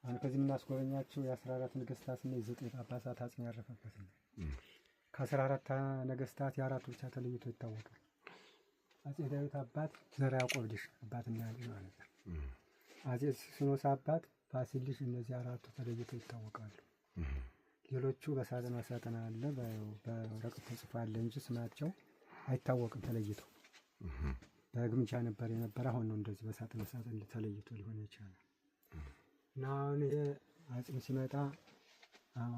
አሁን ከዚህ የምናስጎበኛቸው የ14 ነገስታትና የ9 ጳጳሳት አጽም ያረፈበት ነው። ከ14 ነገስታት የአራቱ ብቻ ተለይቶ ይታወቃል። አጼ ዳዊት አባት ዘርዓ ያዕቆብ ልጅ አባትና ልጅ ማለት ነው። አጼ ሲኖስ አባት ፋሲል ልጅ፣ እነዚህ አራቱ ተለይቶ ይታወቃሉ። ሌሎቹ በሳጥን ማሳጥን አለ በወረቀት ተጽፏል እንጂ ስማቸው አይታወቅም ተለይቶ። በግምጃ ነበር የነበረ፣ አሁን ነው እንደዚህ በሳጥን ማሳጥን ተለይቶ ሊሆን ይችላል። እና አሁን ይሄ አጽም ሲመጣ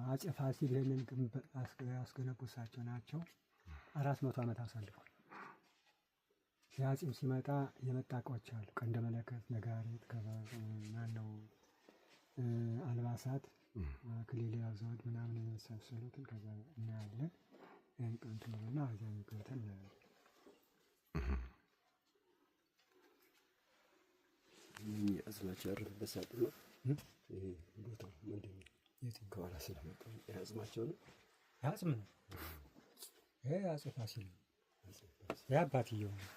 አጼ ፋሲል ይሄንን ግንብ ያስገነቡ እሳቸው ናቸው። 400 ዓመት አሳልፏል። የአጽም ሲመጣ የመጣ እቃዎች አሉ። ቀንደ መለከት፣ ነጋሪት፣ ማነው አልባሳት፣ አክሊል ዘውድ ምናምን የመሳሰሉትን ከዛ እናያለን። ይህን ቀንት ነውና አዚያ ገብተን እናያለን። አጽማቸው ያረፈበት ሳጥን ነው። ይሄ ቦታው ምንድን ነው? ከኋላ ስለመጣ የአጽማቸው ነው። የአጽም ነው። ይሄ አጼ ፋሲል ነው። የአባትየው ነው።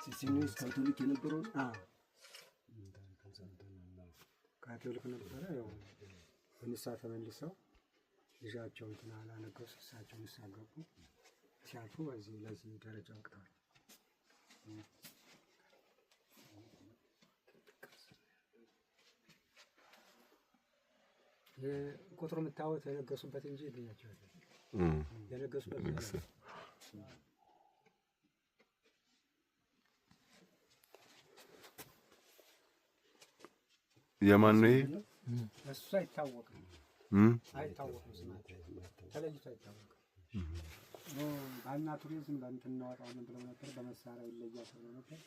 ሲሲኒዮስ ካቶሊክ የነበረው ካቶሊክ ነበረ። ያው በንስሐ ተመልሰው ልጃቸው እንትን አላነገሱ፣ እሳቸው ንስሐ ገቡ። ሲያልፉ በዚህ ለዚህ ደረጃ ወቅተዋል። ቁጥሩ የምታወት የነገሱበት እንጂ ይገኛቸዋል። የነገሱበት የማን ነው? እሱ አይታወቅም። አይታወቅም። ስማቸው ተለይቶ አይታወቅም። ባና ቱሪዝም በእንትን እናወጣው ምን ብለው ነበር? በመሳሪያ ይለያል ተብሎ ነበር።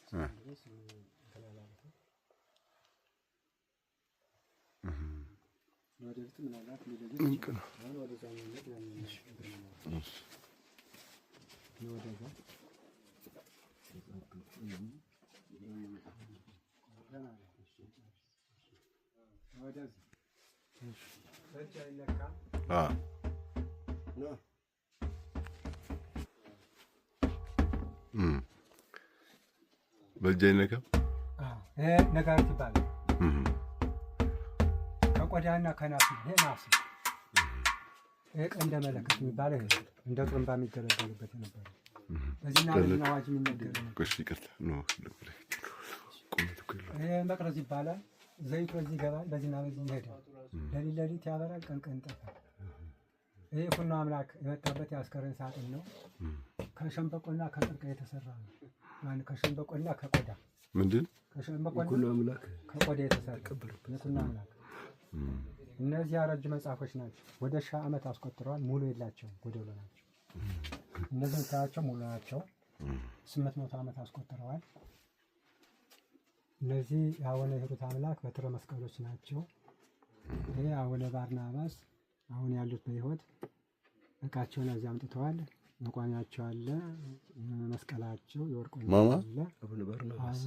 ወደፊት ምናልባት ሊለይ ይችላል። አሁን ወደዛ ማለት ነው። በእጅ አይነካም። ነጋሪት ይባላል። ከቆዳና ከናስ ይሄ ናስ ይሄ ቀንደ መለከት የሚባለው ይሄ እንደ ጥሩምባ የሚገለገሉበት ነበር። በዚህና በዚህ አዋጅ የሚነገር ነው። ይቅርታ ነው። ይሄ መቅረዝ ይባላል። ዘይቱ በዚህ ይገባል፣ በዚህና በዚህ ይሄዳል። ለሊት ያበራል፣ ቀን ይጠፋል። ይሄ ኩኖ አምላክ የመጣበት የአስከሬን ሳጥን ነው። ከሸንበቆና ከጥርቅ የተሰራ ነው። ማን ከሸንበቆና ከቆዳ ምንድን ከሸንበቆና ኩኖ አምላክ ከቆዳ የተሰራ ኩኖ አምላክ። እነዚህ ያረጁ መጽሐፎች ናቸው። ወደ 1000 ዓመት አስቆጥረዋል። ሙሉ የላቸውም፣ ጎደሎ ናቸው። እነዚህ የምታያቸው ሙሉ ናቸው። 800 ዓመት አስቆጥረዋል። እነዚህ የአቡነ ሂሩት አምላክ በትረ መስቀሎች ናቸው። ይሄ አቡነ ባርናባስ አሁን ያሉት በሕይወት እቃቸውን እዚህ አምጥተዋል። መቋሚያቸው አለ፣ መስቀላቸው የወርቅ አለ። አቡነ ባርናባስ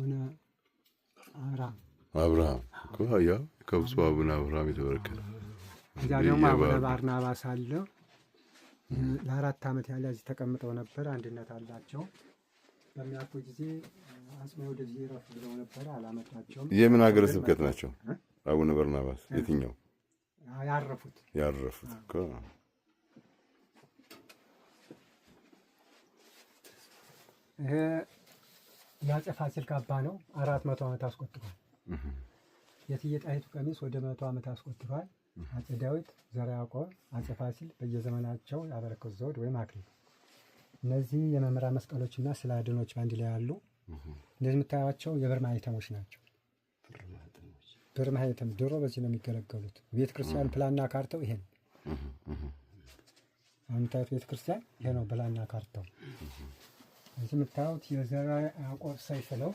አብርሃም ኮያ ከብፁ አቡነ አብርሃም የተበረከተ። እዚያ ደግሞ አቡነ ባርናባስ አለ። ለ4 ዓመት ያህል እዚህ ተቀምጠው ነበር። አንድነት አላቸው። በሚያልፉ ጊዜ አጽሜ ወደዚህ ረፍ ብለው ነበር፣ አላመጣቸውም። የምን ሀገረ ስብከት ናቸው አቡነ ባርናባስ? የትኛው ያረፉት እኮ ይሄ የአፄ ፋሲል ካባ ነው። 400 ዓመት አስቆጥሯል። የእቴጌ ጣይቱ ቀሚስ ወደ 100 ዓመት አስቆጥሯል። አፄ ዳዊት፣ ዘርዓ ያዕቆብ፣ አፄ ፋሲል በየዘመናቸው ያበረከቱ ዘውድ ወይም አክሊል። እነዚህ የመምህራን መስቀሎችና ስላድኖች በአንድ ላይ ያሉ። እንደዚህ የምታያቸው የብር ማህተሞች ናቸው። ብር ማህተም ድሮ በዚህ ነው የሚገለገሉት። ቤተ ክርስቲያን ፕላንና ካርታው ይሄ ነው። አሁን የምታዩት ቤተ ክርስቲያን ይሄ ነው ፕላንና ካርታው። እዚህ የምታዩት የዘርዓ ያዕቆብ ሰይፍ ነው።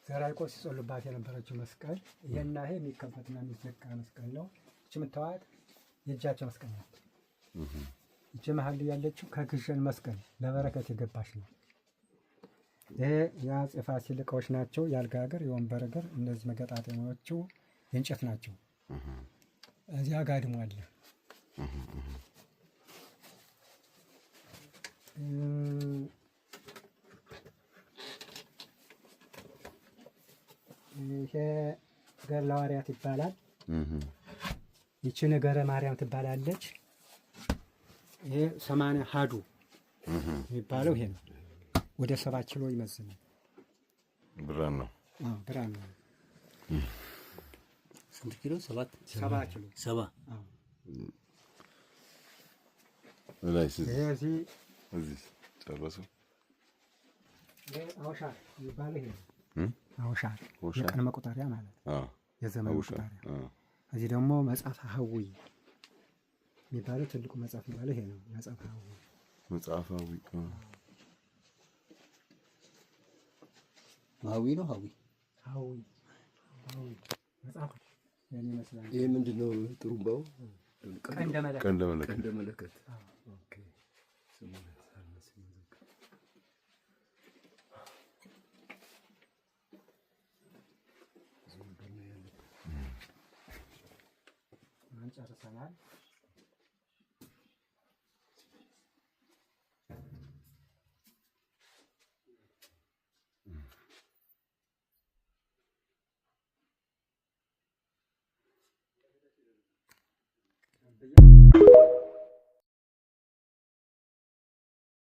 ዘርዓ ያዕቆብ ሲጸሉባት የነበረችው መስቀል ይሄና ይሄ የሚከፈትና የሚዘጋ መስቀል ነው። እቺ የምታዩት የእጃቸው መስቀል ናት። እቺ መሀል ያለችው ከግሸን መስቀል ለበረከት የገባች ነው። ይሄ የአፄ ፋሲል እቃዎች ናቸው። የአልጋ እግር፣ የወንበር እግር፣ እነዚህ መገጣጠሚያዎቹ የእንጨት ናቸው። እዚያ ጋድሞ አለ። ይሄ ገድለ ሐዋርያት ይባላል። እህ ይቺ ነገረ ማርያም ትባላለች። ይሄ 80 አሐዱ የሚባለው ይሄ ነው። ወደ 7 ኪሎ ይመዝናል። ብራን ነው። አዎ ብራን ነው። ስንት ኪሎ? 7 ኪሎ 7 አዎ። ላይስ ይሄ እዚህ ጨረሱ። ይሄ አውሻር የሚባለው ይሄ ነው። አውሻር የቀን መቁጠሪያ ማለት ነው። አዎ የዘመን መቁጠሪያ። እዚህ ደግሞ መጽሐፈ ሐዊ የሚባለው ትልቁ መጽሐፍ የሚባለው ይሄ ነው። መጽሐፈ ሐዊ ሐዊ ነው። ሐዊ መጽሐፍ ያን ይመስላል። ይሄ ምንድን ነው? ጥሩምባው ቀንደ መለከት። ቀንደ መለከት። ኦኬ ጨርሰናል። ብዬ